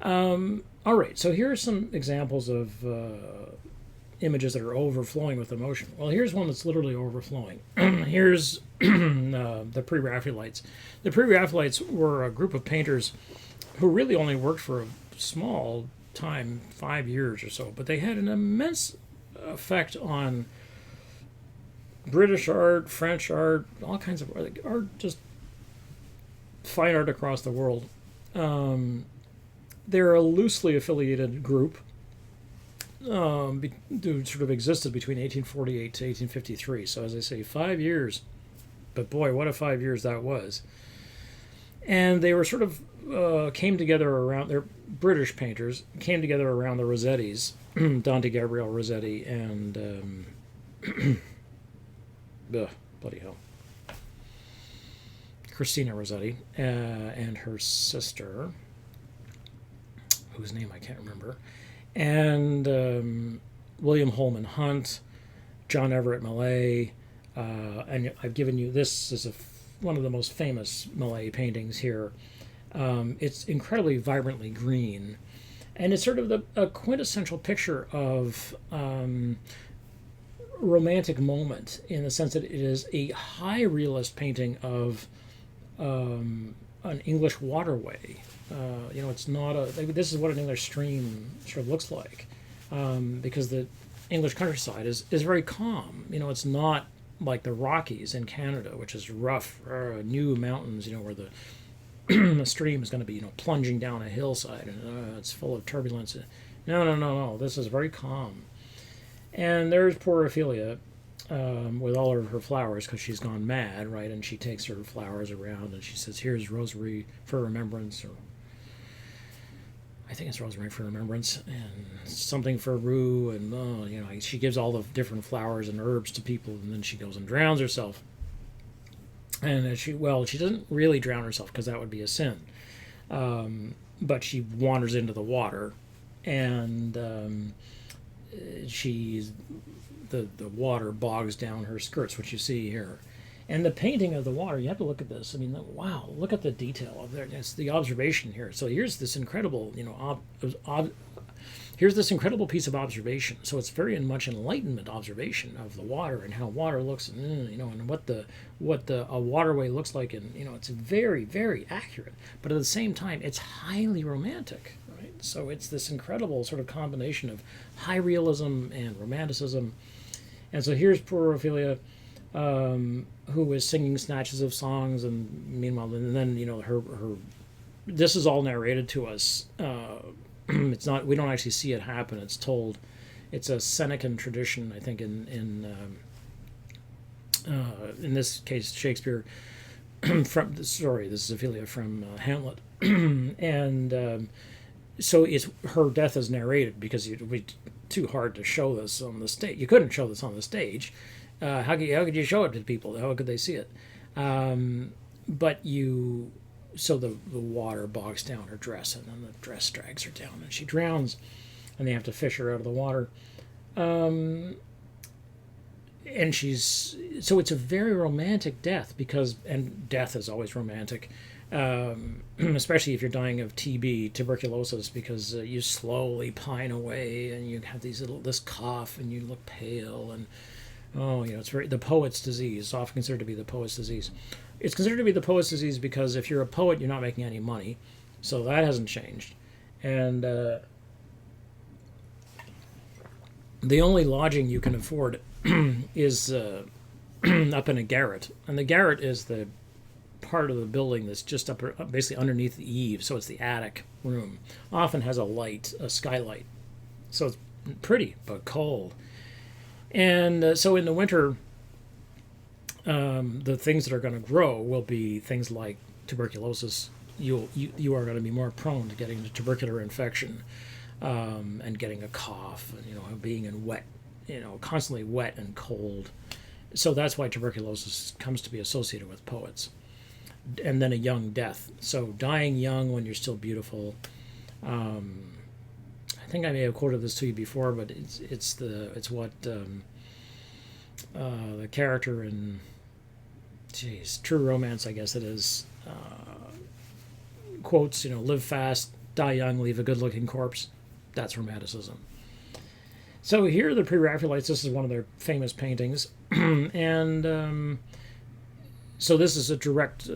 All right, so here are some examples of images that are overflowing with emotion. Well, here's one that's literally overflowing. Here's the Pre-Raphaelites. The Pre-Raphaelites were a group of painters who really only worked for a small time, 5 years or so, but they had an immense effect on British art, French art, all kinds of art, just fine art across the world. They're a loosely affiliated group who sort of existed between 1848 to 1853. So, as I say, 5 years. But boy, what a 5 years that was. And they were sort of came together around, they're British painters, came together around the Rossettis, Dante Gabriel Rossetti and, bloody hell, Christina Rossetti, and her sister, whose name I can't remember, and William Holman Hunt, John Everett Millais, and I've given you this is one of the most famous Millais paintings here. It's incredibly vibrantly green, and it's sort of a quintessential picture of romantic moment in the sense that it is a high realist painting of an English waterway. It's not this is what an English stream sort of looks like, because the English countryside is very calm. It's not like the Rockies in Canada, which is rough, new mountains, where the the stream is going to be, plunging down a hillside and it's full of turbulence. No. This is very calm. And there's poor Ophelia with all of her flowers because she's gone mad, right? And she takes her flowers around and she says, "Here's rosary for remembrance," or I think it's rosemary for remembrance, and something for Rue, and she gives all the different flowers and herbs to people, and then she goes and drowns herself. And she doesn't really drown herself because that would be a sin, but she wanders into the water, and the water bogs down her skirts, which you see here. And the painting of the water, you have to look at this. I mean, wow, look at the detail of there. It's the observation here. So here's this incredible, here's this incredible piece of observation. So it's very much Enlightenment observation of the water and how water looks, and what a waterway looks like, and it's very, very accurate. But at the same time, it's highly romantic, right? So it's this incredible sort of combination of high realism and romanticism. And so here's poor Ophelia, who is singing snatches of songs, and meanwhile, and then her. This is all narrated to us. It's not. We don't actually see it happen. It's told. It's a Senecan tradition, I think. In this case, Shakespeare. This is Ophelia from Hamlet, and so it's her death is narrated because it would be too hard to show this on the stage. You couldn't show this on the stage. How could you show it to people? How could they see it? So the water bogs down her dress, and then the dress drags her down, and she drowns, and they have to fish her out of the water. And so it's a very romantic death and death is always romantic, especially if you're dying of TB, tuberculosis, because you slowly pine away, and you have this cough, and you look pale, and it's the poet's disease. It's often considered to be the poet's disease. It's considered to be the poet's disease because if you're a poet, you're not making any money, so that hasn't changed. And the only lodging you can afford is up in a garret, and the garret is the part of the building that's just up basically underneath the eave, so it's the attic room. Often has a skylight, so it's pretty but cold. And so in the winter, the things that are going to grow will be things like tuberculosis. You are going to be more prone to getting a tubercular infection, and getting a cough, and being in wet, constantly wet and cold. So that's why tuberculosis comes to be associated with poets. And then a young death. So dying young when you're still beautiful. I think I may have quoted this to you before, but it's what the character in True Romance, I guess it is, quotes. Live fast, die young, leave a good-looking corpse. That's Romanticism. So here are the Pre-Raphaelites. This is one of their famous paintings. And so this is a direct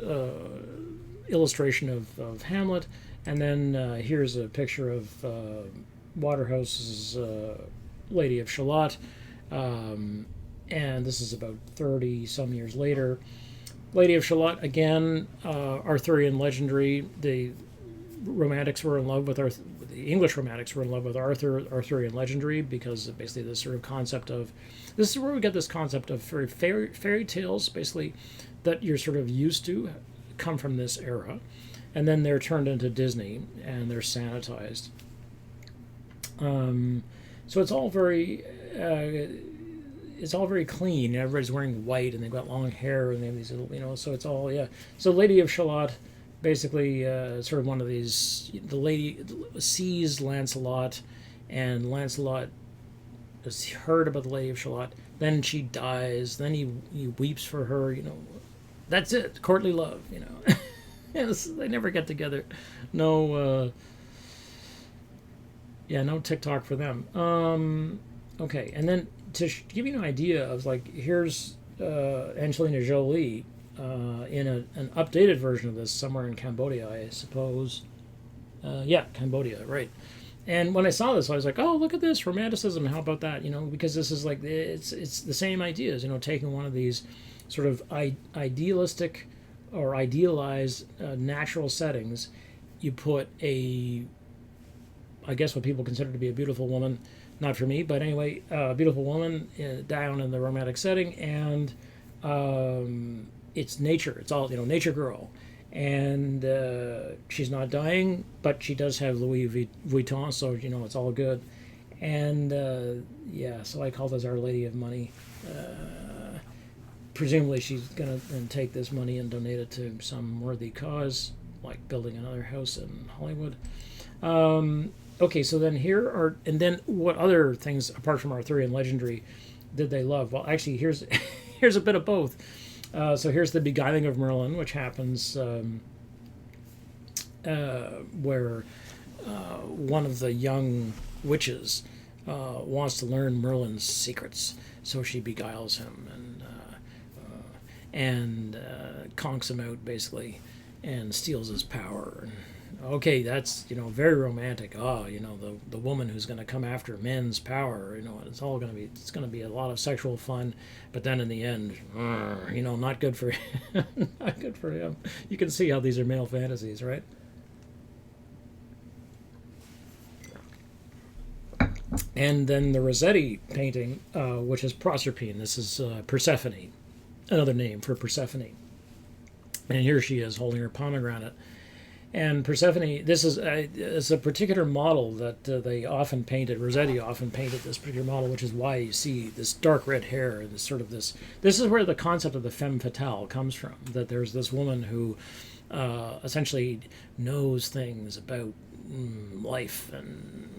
illustration of Hamlet. And then here's a picture of Waterhouse's Lady of Shalott. And this is about 30-some years later. Lady of Shalott, again, Arthurian legendary. The Romantics were in love with the English Romantics were in love with Arthurian legendary, because basically this sort of concept of, this is where we get this concept of fairy tales, basically, that you're sort of used to, come from this era, and then they're turned into Disney and they're sanitized. So it's all very clean. Everybody's wearing white and they've got long hair and they have these little, so it's all, yeah. So Lady of Shalott, basically sort of one of these, the lady sees Lancelot, and Lancelot has heard about the Lady of Shalott, then she dies, then he weeps for her, that's it, courtly love, Yes, they never get together. No TikTok for them. Okay, and then to give you an idea of, like, here's Angelina Jolie in an updated version of this somewhere in Cambodia, I suppose. Cambodia, right. And when I saw this, I was like, oh, look at this, Romanticism, how about that? Because this is like, it's the same ideas, taking one of these sort of idealistic or idealized natural settings, you put I guess what people consider to be a beautiful woman, not for me, but anyway, a beautiful woman down in the romantic setting, and it's nature. It's all, nature girl. And she's not dying, but she does have Louis Vuitton, so, it's all good. And, so I call this Our Lady of Money. Presumably she's going to then take this money and donate it to some worthy cause, like building another house in Hollywood. Okay, so then and then what other things, apart from Arthurian legendary, did they love? Well, actually, here's a bit of both. So here's the beguiling of Merlin, which happens where one of the young witches wants to learn Merlin's secrets, so she beguiles him and conks him out, basically, and steals his power. Okay, that's, very romantic. The woman who's going to come after men's power, it's going to be a lot of sexual fun, but then in the end, not good for not good for him. You can see how these are male fantasies, right? And then the Rossetti painting, which is Proserpine. This is Persephone, another name for Persephone. And here she is holding her pomegranate. And Persephone, this is a particular model that they often painted. Rossetti often painted this particular model, which is why you see this dark red hair and this is where the concept of the femme fatale comes from. That there's this woman who essentially knows things about life and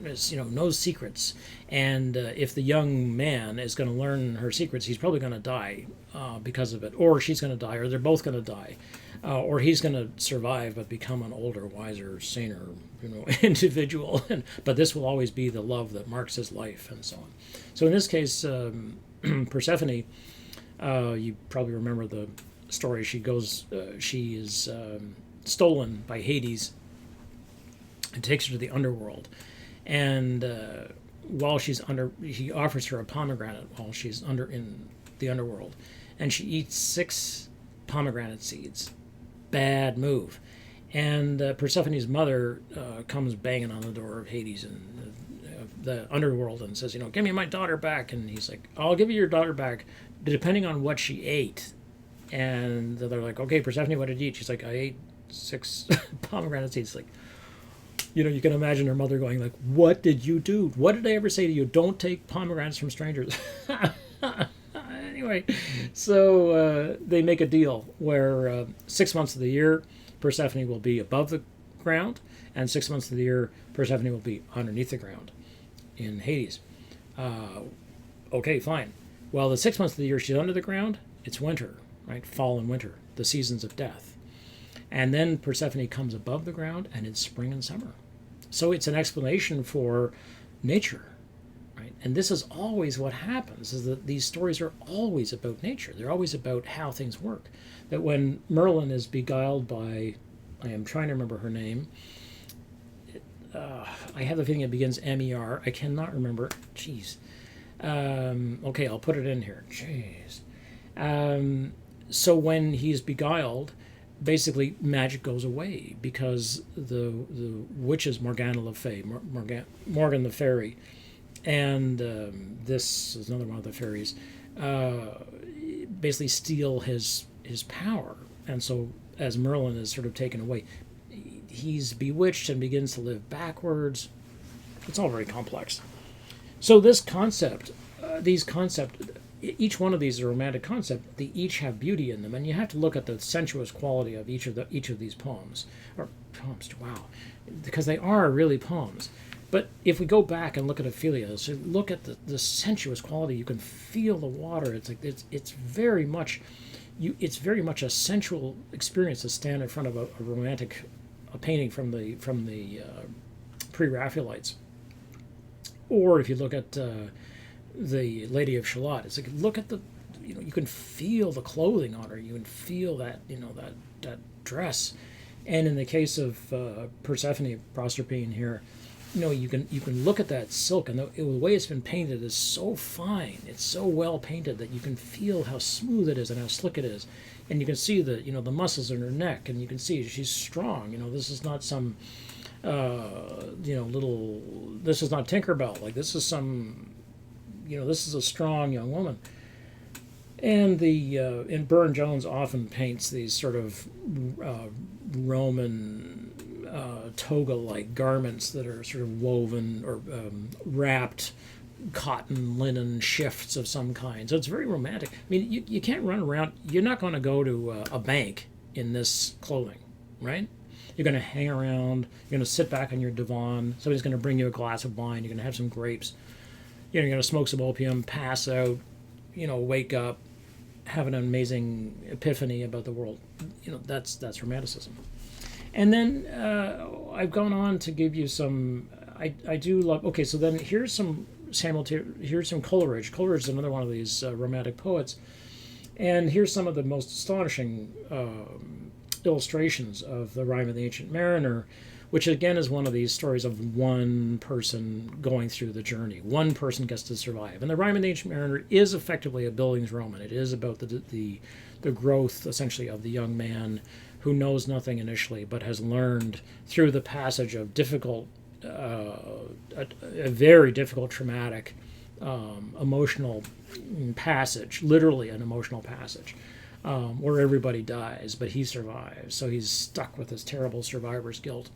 knows secrets. And if the young man is going to learn her secrets, he's probably going to die because of it, or she's going to die, or they're both going to die. Or he's going to survive but become an older, wiser, saner, individual. But this will always be the love that marks his life, and so on. So in this case, Persephone, you probably remember the story. She is stolen by Hades and takes her to the underworld. And while she's he offers her a pomegranate while she's in the underworld, and she eats 6 pomegranate seeds. Bad move. And Persephone's mother comes banging on the door of Hades and the underworld and says, give me my daughter back. And he's like, I'll give you your daughter back depending on what she ate. And they're like, okay, Persephone, what did you eat? She's like, I ate 6 pomegranate seeds. Like, you can imagine her mother going like, what did you do? What did I ever say to you? Don't take pomegranates from strangers. Anyway, so they make a deal where 6 months of the year Persephone will be above the ground, and 6 months of the year Persephone will be underneath the ground in Hades. Okay, fine. Well, the 6 months of the year she's under the ground, it's winter, right? Fall and winter, the seasons of death. And then Persephone comes above the ground, and it's spring and summer. So it's an explanation for nature, right? And this is always what happens, is that these stories are always about nature. They're always about how things work. That when Merlin is beguiled by, I am trying to remember her name, I have the feeling it begins M-E-R. I cannot remember. Jeez. Okay, I'll put it in here. Jeez. So when he's beguiled, basically magic goes away because the witches, Morgana Le Fay, Morgan the Fairy, and this is another one of the fairies, basically steal his power. And so as Merlin is sort of taken away, he's bewitched and begins to live backwards. It's all very complex. So this concept, each one of these is a romantic concept. They each have beauty in them, and you have to look at the sensuous quality of each of these poems, or poems. Wow, because they are really poems. But if we go back and look at Ophelia, so look at the sensuous quality. You can feel the water. It's like it's very much a sensual experience to stand in front of a romantic painting from the pre-Raphaelites. Or if you look at the Lady of Shalott, it's like, look at you can feel the clothing on her. You can feel that that dress. And in the case of Persephone, Proserpine here, you can look at that silk, and the way it's been painted is so fine. It's so well painted that you can feel how smooth it is and how slick it is, and you can see the muscles in her neck, and you can see she's strong. This is not some this is not Tinkerbell. Like, this is some, this is a strong young woman. And and Burne-Jones often paints these sort of Roman toga-like garments that are sort of woven or wrapped cotton, linen shifts of some kind. So it's very romantic. I mean, you can't run around. You're not going to go to a bank in this clothing, right? You're going to hang around. You're going to sit back on your divan. Somebody's going to bring you a glass of wine. You're going to have some grapes. You're going to smoke some opium, pass out, wake up, have an amazing epiphany about the world. That's romanticism. And then I've gone on to give you some. I do love. Okay, so then here's some here's some Coleridge. Coleridge is another one of these romantic poets, and here's some of the most astonishing illustrations of the Rime of the Ancient Mariner, which again is one of these stories of one person going through the journey. One person gets to survive, and the Rime of the Ancient Mariner is effectively a Bildungsroman. It is about the growth, essentially, of the young man who knows nothing initially, but has learned through the passage of a very difficult, traumatic, emotional passage, literally an emotional passage, where everybody dies, but he survives. So he's stuck with this terrible survivor's guilt.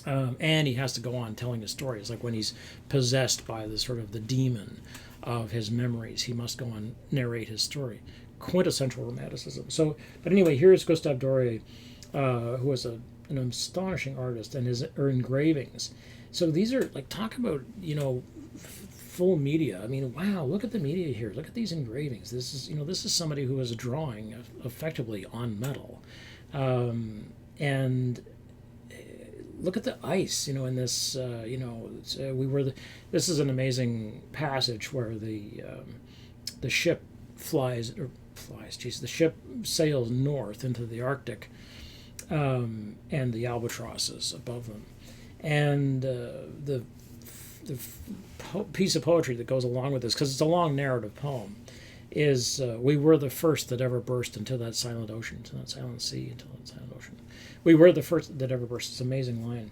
And he has to go on telling his story. It's like when he's possessed by the sort of the demon of his memories, he must go on narrate his story. Quintessential romanticism. So, but anyway, here's Gustave Doré, who was an astonishing artist, and his engravings. So these are like, talk about full media. I mean, wow, look at the media here. Look at these engravings. This is somebody who was drawing effectively on metal, and look at the ice. In this, this is an amazing passage where the ship the ship sails north into the Arctic, and the albatrosses above them, and the piece of poetry that goes along with this, because it's a long narrative poem, is we were the first that ever burst into that silent ocean, into that silent sea, into that silent ocean. We were the first that ever burst. It's an amazing line.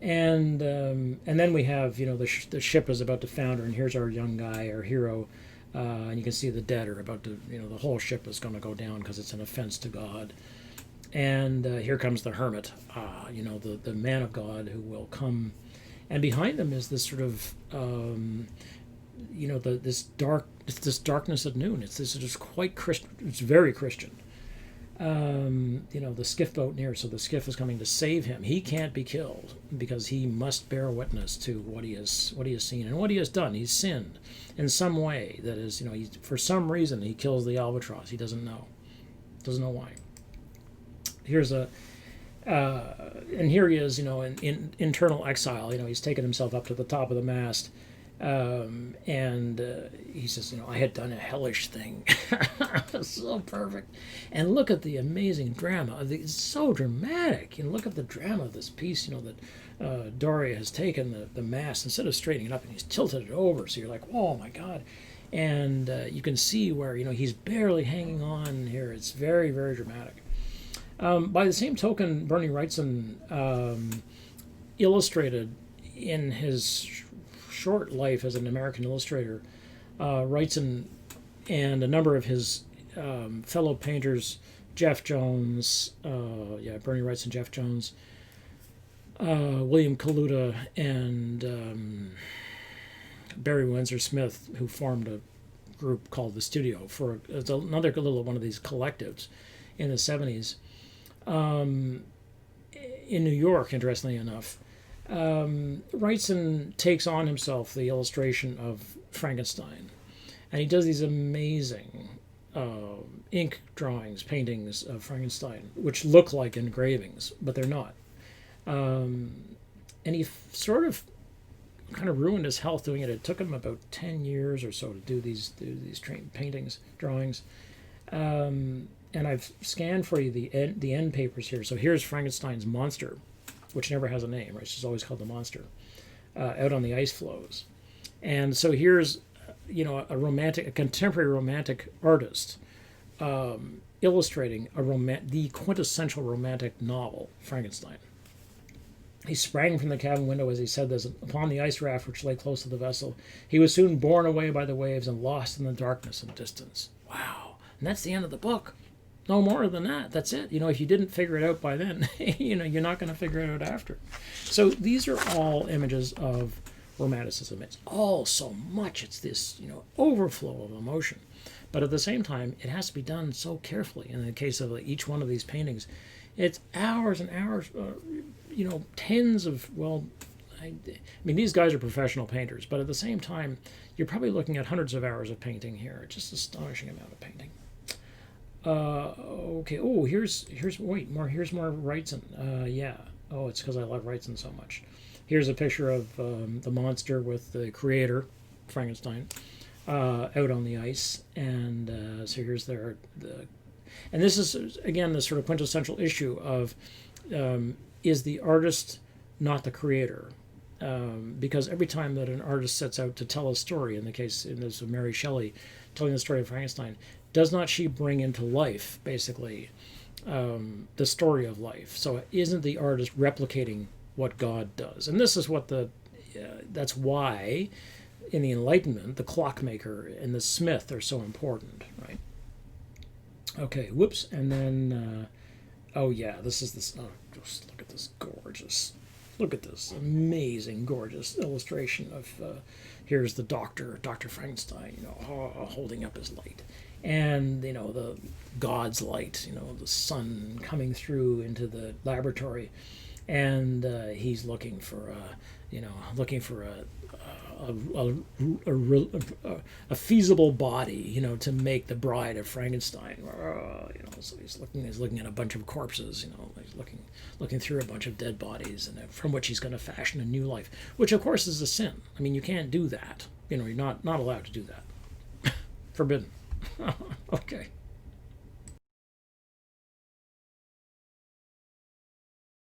And then we have, the ship is about to founder, and here's our young guy, our hero, and you can see the dead are about to, the whole ship is going to go down because it's an offense to God. And here comes the hermit, the man of God who will come. And behind them is this sort of, this darkness at noon. It's just quite Christian. It's very Christian. The skiff boat near, so the skiff is coming to save him. He can't be killed because he must bear witness to what he has seen and what he has done. He's sinned in some way. That is, for some reason he kills the albatross. He doesn't know why. Here's And here he is, in internal exile. He's taken himself up to the top of the mast, and he says, I had done a hellish thing. So perfect. And look at the amazing drama. It's so dramatic. Look at the drama of this piece, that Doria has taken the mast, instead of straightening it up, and he's tilted it over. So you're like, oh my God. And you can see where, he's barely hanging on here. It's very, very dramatic. By the same token, Bernie Wrightson illustrated in his short life as an American illustrator. Wrightson and a number of his fellow painters, Jeff Jones, Bernie Wrightson, Jeff Jones, William Kaluta, and Barry Windsor Smith, who formed a group called The Studio it's another little one of these collectives in the 70s. In New York, interestingly enough, Wrightson takes on himself the illustration of Frankenstein, and he does these amazing ink drawings, paintings of Frankenstein, which look like engravings, but they're not. And he sort of kind of ruined his health doing it. It took him about 10 years or so to do these paintings, drawings. And I've scanned for you the end papers here. So here's Frankenstein's monster, which never has a name, right? It's just always called the monster, out on the ice floes. And so here's, a contemporary romantic artist illustrating the quintessential romantic novel, Frankenstein. He sprang from the cabin window as he said this upon the ice raft which lay close to the vessel. He was soon borne away by the waves and lost in the darkness and distance. Wow. And that's the end of the book. No more than that. That's it. If you didn't figure it out by then, you're not going to figure it out after. So these are all images of Romanticism. It's all so much. It's this, overflow of emotion. But at the same time, it has to be done so carefully. And in the case of each one of these paintings, it's hours and hours, tens of, these guys are professional painters, but at the same time, you're probably looking at hundreds of hours of painting here. Just astonishing amount of painting. Okay. Oh, here's more Wrightson. Yeah. Oh, it's because I love Wrightson so much. Here's a picture of the monster with the creator, Frankenstein, out on the ice, and so here's and this is again the sort of quintessential issue of is the artist not the creator? Because every time that an artist sets out to tell a story, in this of Mary Shelley telling the story of Frankenstein, does not she bring into life, basically, the story of life? So isn't the artist replicating what God does? And this is what that's why, in the Enlightenment, the clockmaker and the smith are so important, right? Okay, whoops, and then, just look at this look at this amazing, gorgeous illustration of, here's the Dr. Frankenstein, holding up his light. And, the God's light, the sun coming through into the laboratory. And he's looking for a feasible body, to make the bride of Frankenstein. So he's looking at a bunch of corpses, he's looking through a bunch of dead bodies, and from which he's going to fashion a new life, which of course is a sin. You can't do that. You're not allowed to do that. Forbidden. Okay.